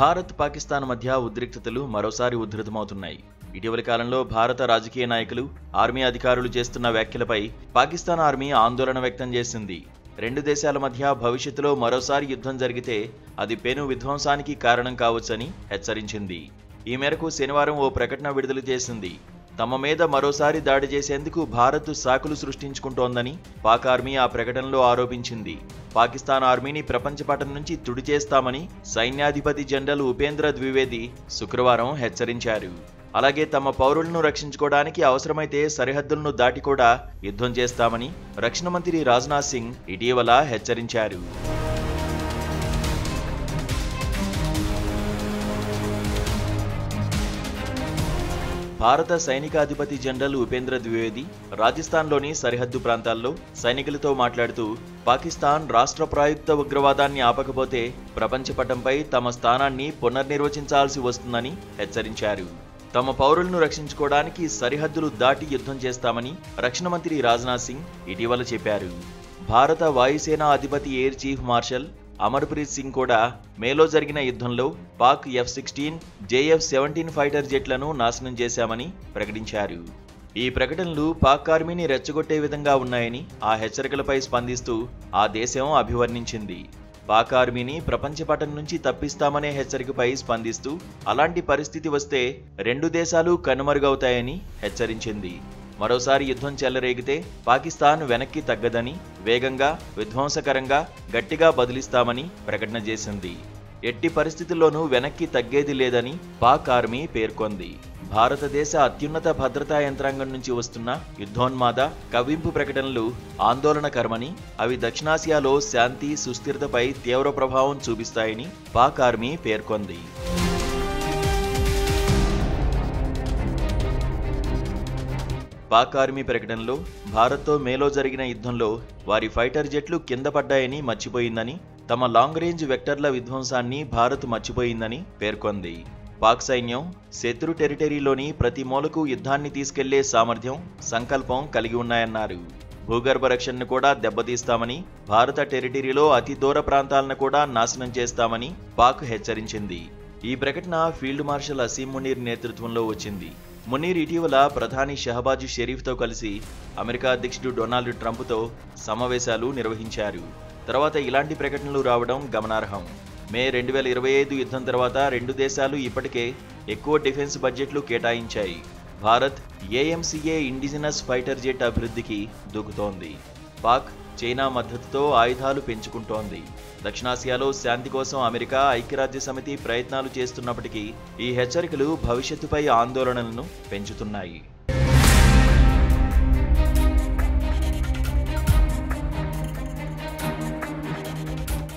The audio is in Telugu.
భారత్ పాకిస్తాన్ మధ్య ఉద్రిక్తతలు మరోసారి ఉధృతమవుతున్నాయి. ఇటీవలి కాలంలో భారత రాజకీయ నాయకులు, ఆర్మీ అధికారులు చేస్తున్న వ్యాఖ్యలపై పాకిస్తాన్ ఆర్మీ ఆందోళన వ్యక్తం చేసింది. రెండు దేశాల మధ్య భవిష్యత్తులో మరోసారి యుద్ధం జరిగితే అది పెను విధ్వంసానికి కారణం కావచ్చని హెచ్చరించింది. ఈ మేరకు శనివారం ఓ ప్రకటన విడుదల చేసింది. తమ మీద మరోసారి దాడి చేసేందుకు భారత్ సాకులు సృష్టించుకుంటోందని పాక్ ఆర్మీ ఆ ప్రకటనలో ఆరోపించింది. పాకిస్తాన్ ఆర్మీని ప్రపంచపటం నుంచి తుడిచేస్తామని సైన్యాధిపతి జనరల్ ఉపేంద్ర ద్వివేది శుక్రవారం హెచ్చరించారు. అలాగే తమ పౌరులను రక్షించుకోవడానికి అవసరమైతే సరిహద్దులను దాటి కూడా యుద్ధం చేస్తామని రక్షణ మంత్రి రాజ్నాథ్ సింగ్ ఇటీవల హెచ్చరించారు. భారత సైనికాధిపతి జనరల్ ఉపేంద్ర ద్వివేది రాజస్థాన్లోని సరిహద్దు ప్రాంతాల్లో సైనికులతో మాట్లాడుతూ, పాకిస్తాన్ రాష్ట్ర ప్రాయుక్త ఉగ్రవాదాన్ని ఆపకపోతే ప్రపంచపటంపై తమ స్థానాన్ని పునర్నిర్వచించాల్సి వస్తుందని హెచ్చరించారు. తమ పౌరులను రక్షించుకోవడానికి సరిహద్దులు దాటి యుద్ధం చేస్తామని రక్షణ మంత్రి రాజ్నాథ్ సింగ్ ఇటీవల చెప్పారు. భారత వాయుసేన అధిపతి air chief marshal Amarpreet Singh కూడా మేలో జరిగిన యుద్ధంలో పాక్ F-16, JF-17 ఫైటర్ జెట్లను నాశనం చేశామని ప్రకటించారు. ఈ ప్రకటనలు పాక్ ఆర్మీని రెచ్చగొట్టే విధంగా ఉన్నాయని ఆ హెచ్చరికలపై స్పందిస్తూ ఆ దేశం అభివర్ణించింది. పాక్ ఆర్మీని ప్రపంచపటం నుంచి తప్పిస్తామనే హెచ్చరికపై స్పందిస్తూ అలాంటి పరిస్థితి వస్తే రెండు దేశాలు కనుమరుగవుతాయని హెచ్చరించింది. మరోసారి యుద్ధం చెలరేగితే పాకిస్తాన్ వెనక్కి తగ్గదని, వేగంగా, విధ్వంసకరంగా, గట్టిగా బదిలిస్తామని ప్రకటన చేసింది. ఎట్టి పరిస్థితుల్లోనూ వెనక్కి తగ్గేది లేదని పాక్ ఆర్మీ పేర్కొంది. భారతదేశ అత్యున్నత భద్రతా యంత్రాంగం నుంచి వస్తున్న యుద్ధోన్మాద, కవ్వింపు ప్రకటనలు ఆందోళనకరమని, అవి దక్షిణాసియాలో శాంతి, సుస్థిరతపై తీవ్ర ప్రభావం చూపిస్తాయని పాక్ ఆర్మీ పేర్కొంది. పాక్ ఆర్మీ ప్రకటనలో భారత్తో మేలో జరిగిన యుద్ధంలో వారి ఫైటర్ జెట్లు కింద పడ్డాయని మర్చిపోయిందని, తమ లాంగ్ రేంజ్ వెక్టర్ల విధ్వంసాన్ని భారత్ మర్చిపోయిందని పేర్కొంది. పాక్ సైన్యం శత్రు టెరిటరీలోని ప్రతి మూలకు యుద్ధాన్ని తీసుకెళ్లే సామర్థ్యం, సంకల్పం కలిగి ఉన్నాయన్నారు. భూగర్భ రక్షణను కూడా దెబ్బతీస్తామని, భారత టెరిటరీలో అతి దూర ప్రాంతాలను కూడా నాశనం చేస్తామని పాక్ హెచ్చరించింది. ఈ ప్రకటన ఫీల్డ్ మార్షల్ అసీం మునీర్ నేతృత్వంలో వచ్చింది. మునీర్ ఇటీవల ప్రధాని షహబాజ్ షరీఫ్తో కలిసి అమెరికా అధ్యక్షుడు డొనాల్డ్ ట్రంప్తో సమావేశాలు నిర్వహించారు. తర్వాత ఇలాంటి ప్రకటనలు రావడం గమనార్హం. మే 2025 యుద్ధం తర్వాత రెండు దేశాలు ఇప్పటికే ఎక్కువ డిఫెన్స్ బడ్జెట్లు కేటాయించాయి. Bharat AMCA indigenous fighter jet అభివృద్ధికి దూకుతోంది. పాక్, చైనా మద్దతుతో ఆయుధాలు పెంచుకుంటోంది. దక్షిణాసియాలో శాంతి కోసం అమెరికా, ఐక్యరాజ్య సమితి ప్రయత్నాలు చేస్తున్నప్పటికీ ఈ హెచ్చరికలు భవిష్యత్తుపై ఆందోళనలను పెంచుతున్నాయి.